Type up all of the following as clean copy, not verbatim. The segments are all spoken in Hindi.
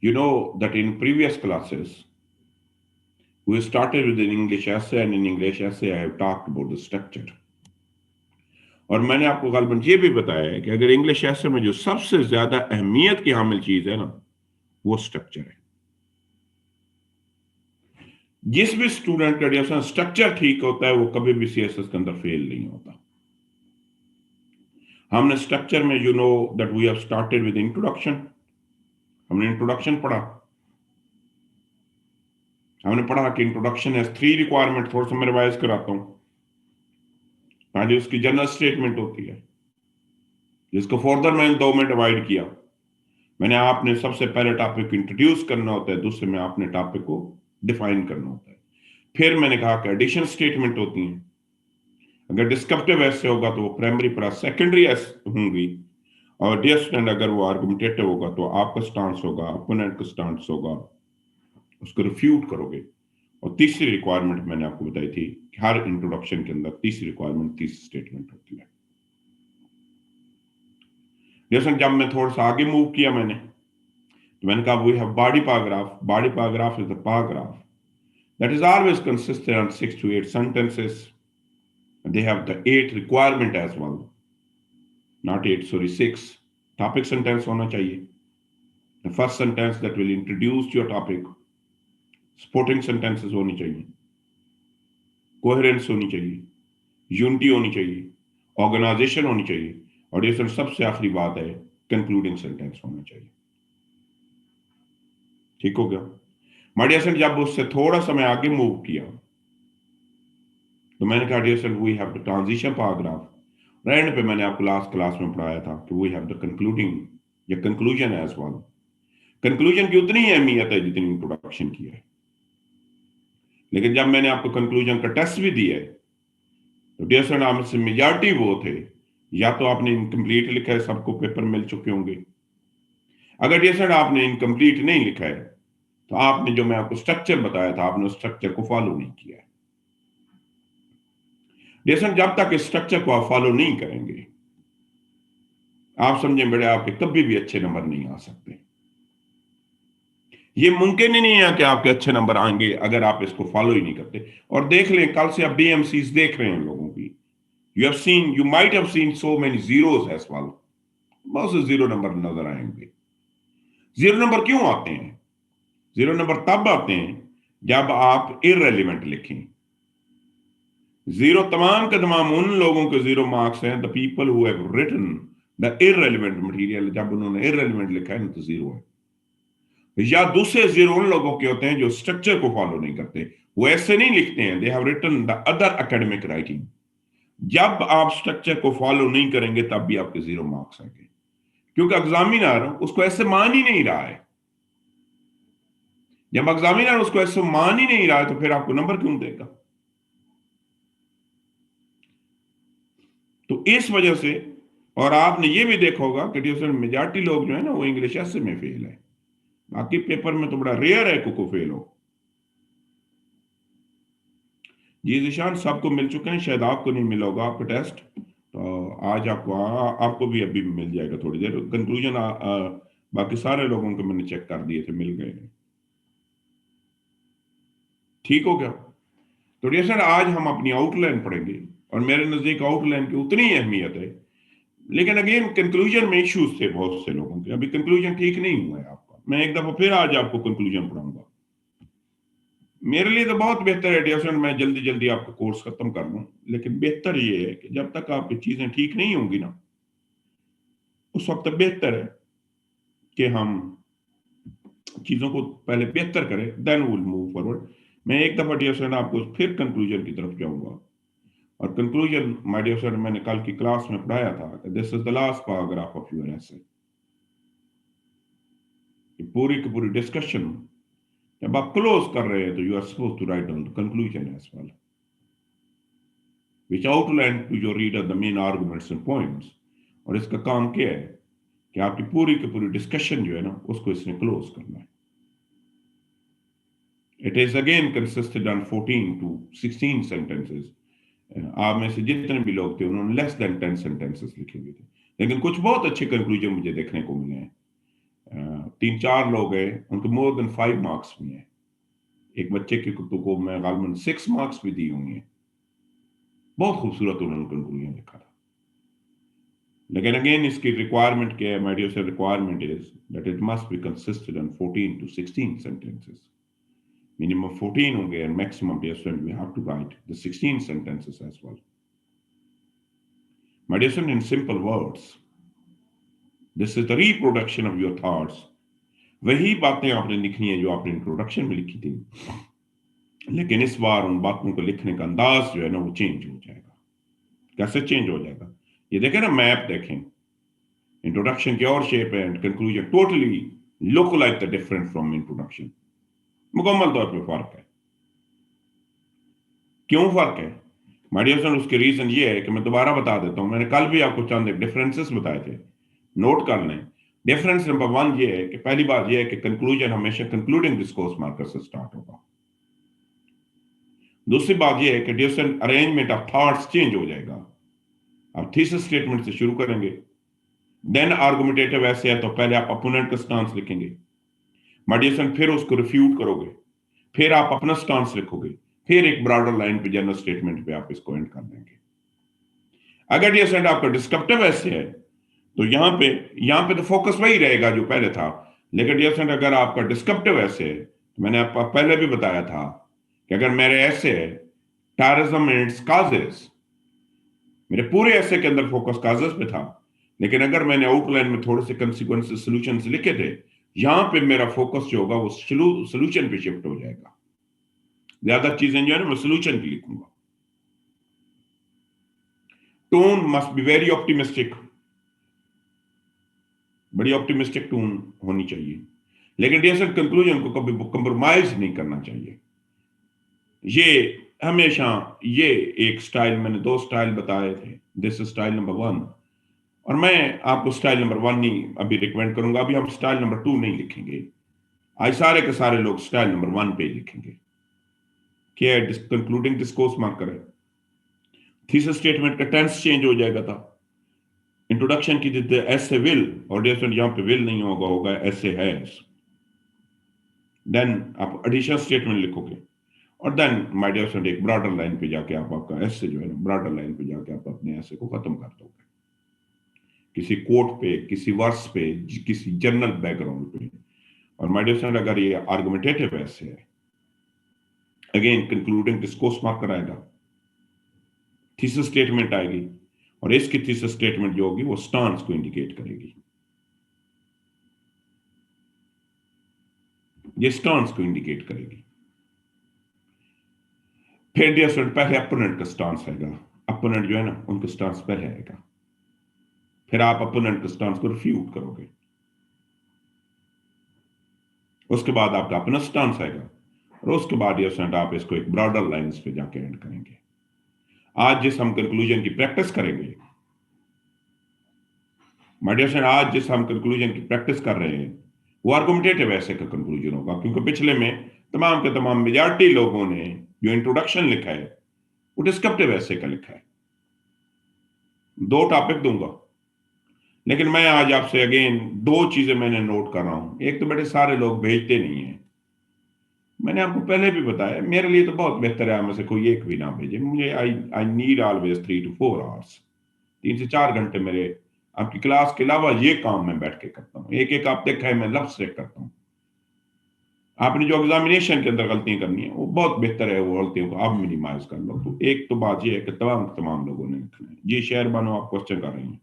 You know that in previous classes, we started with an English essay, and in English essay, I have talked about the structure. और मैंने आपको गालबन ये भी बताया है कि अगर इंग्लिश essay में जो सबसे ज्यादा अहमियत की हामिल चीज है ना, वो स्ट्रक्चर है। जिस भी स्टूडेंट का जैसा स्ट्रक्चर ठीक होता है, वो कभी भी सीएसएस के अंदर फेल नहीं होता। हमने स्ट्रक्चर में you know that we have started with introduction. हमने इंट्रोडक्शन पढ़ा। हमने पढ़ा कि इंट्रोडक्शन है 3 रिक्वायरमेंट। थोड़ा सा मैं रिवाइज कराता हूं। पहले उसकी जनरल स्टेटमेंट होती है, जिसको फर्दर मैंने 2 में डिवाइड किया। मैंने आपने सबसे पहले टॉपिक को इंट्रोड्यूस करना होता है, दूसरे में आपने टॉपिक को डिफाइन करना होता है। फिर मैंने कहा कि एडिशन स्टेटमेंट होती है। अगर डिस्क्रिप्टिव ऐसे होगा तो वो प्राइमरी प्लस सेकेंडरी होंगी, और डियर स्टूडेंट अगर वो आर्गुमेंटेटिव होगा तो आपका स्टांस होगा, अपोनेंट का स्टांस होगा, उसको रिफ्यूट करोगे। और तीसरी रिक्वायरमेंट मैंने आपको बताई थी कि हर इंट्रोडक्शन के अंदर तीसरी रिक्वायरमेंट, तीसरी स्टेटमेंट होती है। जैसे जब मैं थोड़ा सा आगे मूव किया तो मैंने कहा we have body paragraph. Body paragraph is the paragraph that is always consistent on 6 to 8 sentences. They have the 8 requirement as well. Not 8, sorry, 6. Topic sentence होना चाहिए. The first sentence that will introduce your topic. Supporting sentences होनी चाहिए. Coherence होनी चाहिए. Unity होनी चाहिए. Organization होनी चाहिए. और ये सबसे आखिरी बात है, concluding sentence होना चाहिए। ठीक हो गया? माय डियर, जब उससे थोड़ा सा मैं आगे मूव किया तो मैंने कहा dear sir we have the transition paragraph. End पे मैंने आपको लास्ट क्लास में पढ़ाया था कि वी हैव द कंक्लूडिंग या कंक्लूजन एज वेल। कंक्लूजन की उतनी ही अहमियत है जितनी इंट्रोडक्शन की है। लेकिन जब मैंने आपको कंक्लूजन का टेस्ट भी दिया है तो डियर सर आप से मेजॉरिटी वो थे, या तो आपने इनकम्प्लीट लिखा है, सबको पेपर मिल चुके होंगे। अगर डियर सर आपने इनकम्प्लीट नहीं लिखा है तो आपने जो मैं आपको स्ट्रक्चर बताया था, आपने उस स्ट्रक्चर को फॉलो नहीं किया है। जैसे जब तक इस स्ट्रक्चर को आप फॉलो नहीं करेंगे, आप समझें बेटे आपके कभी भी अच्छे नंबर नहीं आ सकते। ये मुमकिन ही नहीं है कि आपके अच्छे नंबर आएंगे अगर आप इसको फॉलो ही नहीं करते। और देख लें, कल से आप बीएमसीज देख रहे हैं लोगों की, you might have seen so many zeros as well. बहुत से जीरो नंबर नजर आएंगे। जीरो नंबर क्यों आते हैं? जीरो नंबर तब आते हैं जब आप इररेलेवेंट लिखें। जीरो तमाम के तमाम उन लोगों के जीरो मार्क्स हैं, the people who have written the irrelevant material. जब उन्होंने इररेलेवेंट लिखा है ना तो जीरो है। या दूसरे जीरो उन लोगों के होते हैं जो स्ट्रक्चर को फॉलो नहीं करते, वो ऐसे नहीं लिखते हैं, they have written the other academic writing. जब आप स्ट्रक्चर को फॉलो नहीं करेंगे तब भी आपके जीरो मार्क्स आएंगे, क्योंकि एग्जामिनर उसको ऐसे मान ही नहीं रहा है। जब एग्जामिनर उसको ऐसे मान ही नहीं रहा है तो फिर आपको नंबर क्यों देगा? तो इस वजह से, और आपने ये भी देखा होगा कि मेजॉरिटी लोग जो है ना वो इंग्लिश ऐसे में फेल है। बाकी पेपर में तो बड़ा रेयर है को फेल हो। जी जिशान, सबको मिल चुके हैं, शायद आपको नहीं मिला होगा आपका टेस्ट। तो आज आपको भी अभी मिल जाएगा थोड़ी देर। कंक्लूजन बाकी सारे लोगों के मैंने चेक कर दिए थे, मिल गए। ठीक हो गया? तो डियर सर आज हम अपनी आउटलाइन पढ़ेंगे, और मेरे नजदीक आउटलाइन की उतनी ही अहमियत है। लेकिन अगेन कंक्लूजन में इश्यूज थे बहुत से लोगों के, अभी कंक्लूजन ठीक नहीं हुआ है आपका। मैं एक दफा फिर आज आपको कंक्लूजन पढ़ाऊंगा। मेरे लिए तो बहुत बेहतर है डियर, मैं जल्दी जल्दी आपका कोर्स खत्म कर लूं, लेकिन बेहतर ये है कि जब तक आपकी चीजें ठीक नहीं होंगी ना, उस वक्त बेहतर है कि हम चीजों को पहले बेहतर करें, देन विल मूव फॉरवर्ड। मैं एक दफा डियर आपको फिर कंक्लूजन की तरफ जाऊंगा। और कंक्लूजन माय डियर सर मैंने कल की क्लास में पढ़ाया था, this is the last paragraph of your एसे। पूरी की पूरी डिस्कशन जब आप क्लोज कर रहे हैं तो you are suppose to write down the conclusion as well, which outline to your reader the main arguments and points। और इसका काम क्या है कि आपकी पूरी की पूरी डिस्कशन जो है ना उसको इसने क्लोज करना है। It is again consisted on 14 to 16 sentences. आप में से जितने भी लोग थे उन्होंने लेस देन 10 सेंटेंसेस लिखे हुए थे, लेकिन कुछ बहुत अच्छे कंक्लूजन मुझे देखने को मिले हैं। 3-4 लोग हैं, उनको मोर देन 5 मार्क्स भी हैं। एक बच्चे की को मैं गालमन 6 मार्क्स भी दी हुई हैं। बहुत खूबसूरत उन्होंने कंक्लूजन लिखा था। लेकिन अगेन इसकी रिक्वायरमेंट क्या है? My dear sir, requirement is that it must be consisted in 14 to 16 sentences. Minimum 14 होंगे and maximum, dear student, we have to write the 16 sentences as well. My dear student, in simple words, this is the reproduction of your thoughts. वही बातें आपने लिखनी है जो आपने इंट्रोडक्शन में लिखी थी, लेकिन इस बार उन बातों को लिखने का अंदाज जो है ना वो चेंज हो जाएगा। कैसे चेंज हो जाएगा? ये देखें ना, मैप देखें, इंट्रोडक्शन की और शेप है and conclusion totally look like the different from introduction. मुकम्मल तौर पे फर्क है। क्यों फर्क है? माय डियर फ्रेंड, उसके रीजन ये है कि मैं दोबारा बता देता हूं, मैंने कल भी आपको चंद डिफरेंसेस बताए थे, नोट कर लें। डिफरेंस नंबर 1 ये है कि पहली बात ये है कि कंक्लूजन हमेशा कंक्लूडिंग डिस्कोर्स मार्कर से स्टार्ट होगा। दूसरी बात ये है कि different arrangement of thoughts change हो जाएगा। आप थीसिस स्टेटमेंट से शुरू करेंगे, देन आर्गुमेंटेटिव ऐसे है तो पहले आप अपोनेंट का स्टांस लिखेंगे, माय डियर फ्रेंड, फिर उसको रिफ्यूट करोगे, फिर आप अपना स्टांस लिखोगे, फिर एक ब्रॉडर लाइन पे जनरल स्टेटमेंट पे आप इसको एंड कर देंगे। अगर डियर फ्रेंड आपका डिस्क्रिप्टिव ऐसे है तो यहां पे तो फोकस वही रहेगा जो पहले था। लेकिन डियर फ्रेंड अगर आपका डिस्क्रिप्टिव ऐसे है तो मैंने आपको पहले भी बताया था कि अगर मेरे ऐसे है टेररिज्म एंड इट्स काजेस, मेरे पूरे ऐसे के अंदर फोकस काजेस पे था, लेकिन अगर मैंने आउटलाइन में थोड़े से कंसिक्वेंसेस सॉल्यूशंस लिखे थे, यहां पे मेरा फोकस जो होगा वो सॉल्यूशन पे शिफ्ट हो जाएगा। ज्यादा चीजें जो है ना मैं सॉल्यूशन की लिखूंगा। Tone must be very optimistic, बड़ी ऑप्टिमिस्टिक टोन होनी चाहिए, लेकिन डियर सर कंक्लूजन को कभी कंप्रोमाइज नहीं करना चाहिए। ये हमेशा ये एक स्टाइल, मैंने 2 स्टाइल बताए थे, दिस इज स्टाइल नंबर 1, और मैं आपको स्टाइल नंबर 1 नहीं अभी रिकमेंड करूंगा। अभी हम स्टाइल नंबर 2 नहीं लिखेंगे, आज सारे के सारे लोग स्टाइल नंबर 1 पे लिखेंगे। क्या है? कंक्लूडिंग डिस्कोर्स मार्कर है। थीसिस स्टेटमेंट का टेंस चेंज हो जाएगा था। इंट्रोडक्शन की देते ऐसे विल, और डियर यहां पे विल नहीं होगा, होगा ऐसे हैज। देन आप एडिशनल स्टेटमेंट लिखोगे, और देन माय डियर फ्रेंड एक ब्रॉडर लाइन पे जाके आप आपका ऐसे जो है ना ब्रॉडर लाइन पे जाके आप अपने ऐसे को खत्म कर दोगे, किसी कोट पे, किसी वर्स पे, किसी जनरल बैकग्राउंड पे। और माय डियर फ्रेंड अगर ये आर्गुमेंटेटिव ऐसे है, अगेन कंक्लूडिंग डिस्कोर्स मार्कर आएगा, थीसिस स्टेटमेंट आएगी, और इसकी थीसिस स्टेटमेंट जो होगी वो स्टांस को इंडिकेट करेगी। ये स्टांस को इंडिकेट करेगी। फिर डियर फ्रेंड पहले अपोनेंट का स्टांस आएगा, अपोनेंट जो है ना उनका स्टांस पहले आएगा, फिर आप अपोनेंट के स्टांस को रिफ्यूट करोगे, उसके बाद आपका अपना स्टांस आएगा, और उसके बाद डियर फ्रेंड आप इसको एक ब्रॉडर लाइंस पे जाके एंड करेंगे। आज जिस हम कंक्लूजन की प्रैक्टिस करेंगे, माय डियर फ्रेंड, आज जिस हम कंक्लूजन की प्रैक्टिस कर रहे हैं वो आर्गुमेंटेटिव ऐसे का कंक्लूजन होगा, क्योंकि पिछले में तमाम के तमाम मेजॉरिटी लोगों ने जो इंट्रोडक्शन लिखा है वो डिस्क्रिप्टिव ऐसे का लिखा है। 2 टॉपिक दूंगा, लेकिन मैं आज आपसे अगेन 2 चीजें मैंने नोट कर रहा हूं। एक तो बड़े सारे लोग भेजते नहीं हैं, मैंने आपको पहले भी बताया, मेरे लिए तो बहुत बेहतर है में से कोई एक भी ना भेजे। मुझे I I need always 3 to 4 hours, 3 से 4 घंटे मेरे आपकी क्लास के अलावा ये काम मैं बैठ के करता हूँ। एक एक आप देखा है मैं लफ्ज से करता हूँ। आपने जो एग्जामिनेशन के अंदर गलतियां करनी है वो बहुत बेहतर है, वो गलतियों को आप मिनिमाइज कर लो। तो एक तो बात ये है कि तमाम लोगों ने लिखना है। जी शेयर बानो, आप क्वेश्चन कर रही हैं,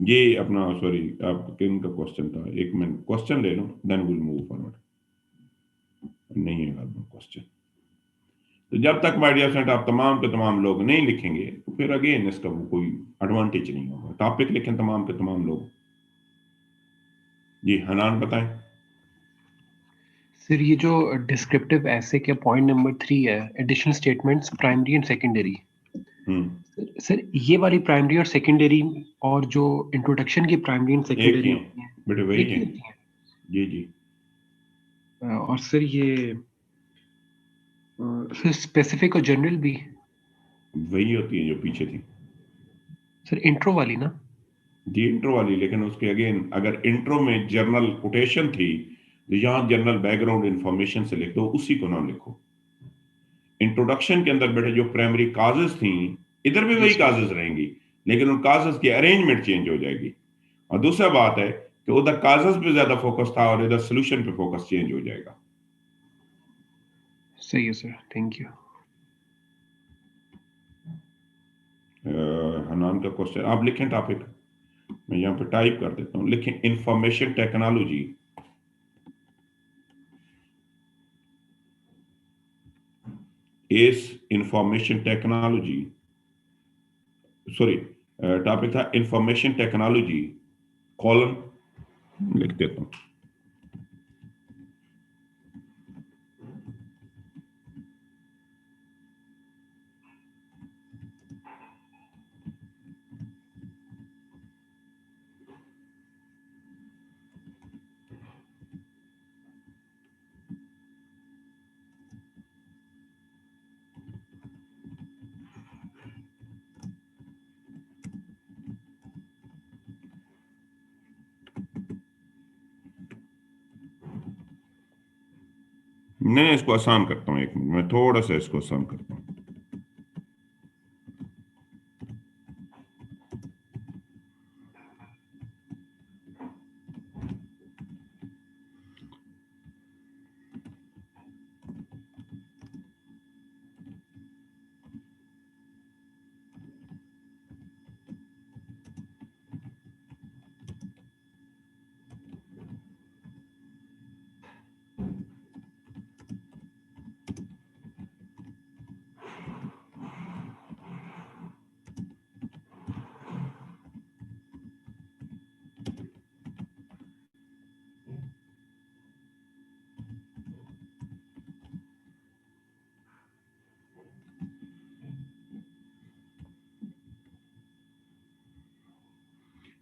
ये अपना सॉरी आप किन का क्वेश्चन था? एक मिनट क्वेश्चन ले लो, देन विल मूव फॉरवर्ड। नहीं है क्वेश्चन, तो जब तक माय डियर फ्रेंड आप तमाम के तमाम लोग नहीं लिखेंगे तो फिर अगेन इसका वो कोई एडवांटेज नहीं होगा। टॉपिक लिखें तमाम के तमाम लोग। जी हनान बताएं। सर ये जो डिस्क्रिप्टिव ऐसे के पॉइंट नंबर 3 है, additional statements primary and secondary. Sir ये वाली प्राइमरी और सेकेंडरी और जो इंट्रोडक्शन की प्राइमरी एंड एक ही सेकेंडरी हैं होती हैं, बेटे, वही एक ही हैं। होती हैं। जी जी, और सर ये सर स्पेसिफिक और जनरल भी? वही होती है जो पीछे थी। सर इंट्रो वाली ना? जी इंट्रो वाली, लेकिन उसके अगेन अगर इंट्रो में जर्नल कोटेशन थी तो यहाँ जनरल बैकग्राउंड इंफॉर्मेशन से लिख दो, उसी को ना लिखो। इंट्रोडक्शन के अंदर बेटे जो प्राइमरी काजेस थी, इधर भी जी वही सर। काजेस रहेंगी, लेकिन उन काजेस की अरेंजमेंट चेंज हो जाएगी। और दूसरा बात है कि उधर काजेस पे ज्यादा फोकस था और इधर सोल्यूशन पे फोकस चेंज हो जाएगा। सही है सर, थैंक यू। हनान का क्वेश्चन आप लिखें टॉपिक, मैं यहाँ पे टाइप कर देता हूँ, लिखें इंफॉर्मेशन टेक्नोलॉजी। इस इंफॉर्मेशन टेक्नोलॉजी, सॉरी टॉपिक था इंफॉर्मेशन टेक्नोलॉजी कॉलन, लिख देता हूँ। नहीं, इसको आसान करता हूँ, एक मिनट मैं थोड़ा सा इसको आसान करता हूँ।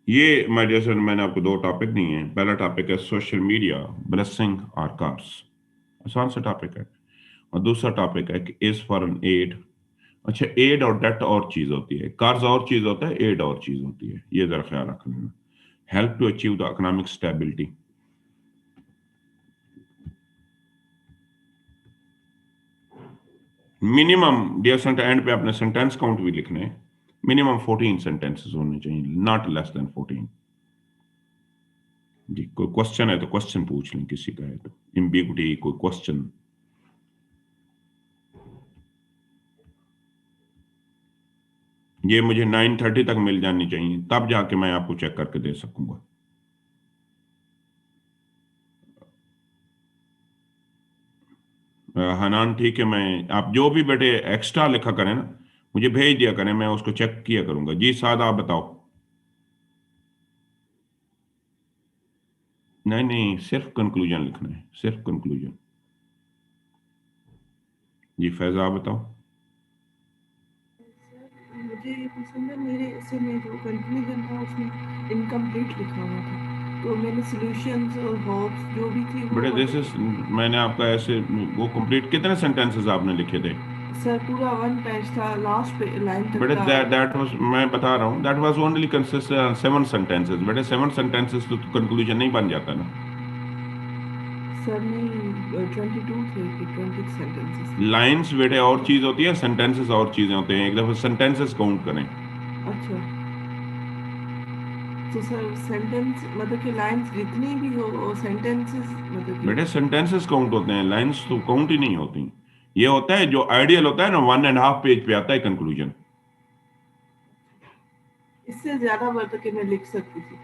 ये माय डियर स्टूडेंट, मैंने आपको दो टॉपिक दिए हैं। पहला टॉपिक है सोशल मीडिया ब्लेसिंग और कर्स, आसान सा टॉपिक है। और दूसरा टॉपिक है कि इज फॉर एन एड। अच्छा, एड और डेट और चीज होती है, कर्ज और चीज होता है, एड और चीज होती है, ये जरा ख्याल रख लेना। Help to achieve the economic stability. Minimum dear student, end पे अपने सेंटेंस काउंट भी लिखने हैं। मिनिमम 14 सेंटेंसेस होने चाहिए, नॉट लेस देन 14। जी, कोई क्वेश्चन है तो क्वेश्चन पूछ लें, किसी का है तो एम्बिगुइटी कोई क्वेश्चन। ये मुझे 9:30 तक मिल जानी चाहिए, तब जाके मैं आपको चेक करके दे सकूंगा। हनान ठीक है, मैं आप जो भी बेटे एक्स्ट्रा लिखा करें ना, मुझे भेज दिया करें, मैं उसको चेक किया करूंगा। जी साद, आप बताओ। नहीं नहीं, सिर्फ कंक्लूजन लिखना है, सिर्फ कंक्लूजन। जी फैजा, आप बताओ। मुझे ये पसंद है, मेरे ऐसे में जो कंक्लूजन था उसमें इनकम्प्लीट लिखा हुआ था, तो मैंने सॉल्यूशंस और होप्स जो भी थी वो बेटे दिस मतलब इज, मैंने आपका ऐसे वो कंप्लीट कितने सेंटेंसेस आपने लिखे थे? सर पूरा वन पेज था, लास्ट पे लाइन तक बेटे का। दैट वाज, मैं बता रहा हूँ, that was only consist 7 sentences. बेटे 7 सेंटेंसेस तो कंक्लूजन नहीं बन जाता ना। सर नहीं 22 थे कि 20 सेंटेंसेस थे। लाइंस बेटे और चीज होती है, सेंटेंसेस और चीजें होते हैं। एक दफा सेंटेंसेस काउंट करें। अच्छा, तो सर सेंटेंस मतलब कि लाइंस जितनी भी हो सेंटेंसेस मतलब कि बेटे सेंटेंसेस काउंट होते हैं, लाइंस तो काउंट ही नहीं होती। ये होता है जो आइडियल होता है ना, 1.5 पेज पे आता है कंक्लूजन। इससे ज्यादा मतलब कि मैं लिख सकती थी।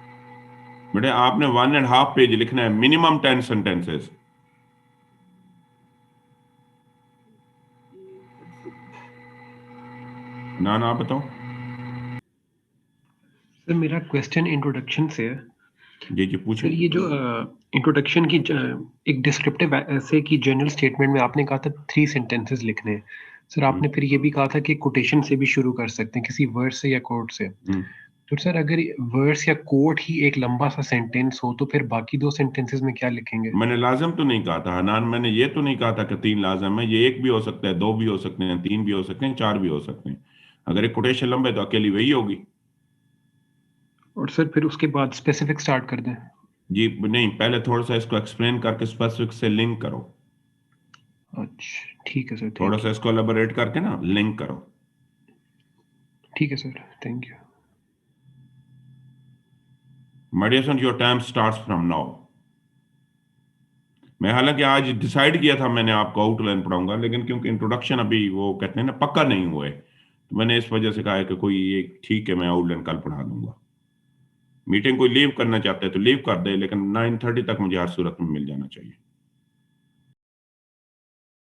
बेटे आपने 1.5 पेज लिखना है, मिनिमम 10 सेंटेंसेस। ना ना, आप बताओ। सर मेरा क्वेश्चन इंट्रोडक्शन से है। जी जी पूछें। सर ये जो इंट्रोडक्शन की एक डिस्क्रिप्टिव ऐसे की जनरल स्टेटमेंट में आपने कहा था 3 सेंटेंसेस लिखने हैं। सर आपने फिर ये भी कहा था कि कोटेशन से भी शुरू कर सकते हैं, किसी वर्ड से या कोट से। हम्म। तो सर अगर वर्ड्स या कोट ही एक लंबा सा सेंटेंस हो तो फिर बाकी 2 सेंटेंसेस में क्या लिखेंगे? मैंने लाजम तो नहीं कहा था हनान, मैंने ये तो नहीं कहा था कि 3 लाजम है। ये एक भी हो सकता है, दो भी हो सकते हैं, तीन भी हो सकते हैं, चार भी हो सकते हैं। अगर एक कोटेशन लंबा है तो अकेली वही होगी। और सर फिर उसके बाद स्पेसिफिक स्टार्ट कर दें? जी नहीं, पहले थोड़ा सा इसको एक्सप्लेन करके स्पेसिफिक से लिंक करो। अच्छा ठीक है सर, थोड़ा थैंक सा यू। इसको एलाबोरेट करके ना लिंक करो। ठीक है sir, thank you. My dear son, your time starts from now. मैं हालांकि आज डिसाइड किया था मैंने आपको आउटलाइन पढ़ाऊंगा, लेकिन क्योंकि इंट्रोडक्शन अभी वो कहते हैं ना पक्का नहीं हुए, तो मैंने इस वजह से कहा है कि कोई एक ठीक है मैं आउटलाइन कल पढ़ा दूंगा। मीटिंग कोई लीव करना चाहता है तो लीव कर दे, लेकिन 9:30 तक मुझे हर सूरत में मिल जाना चाहिए।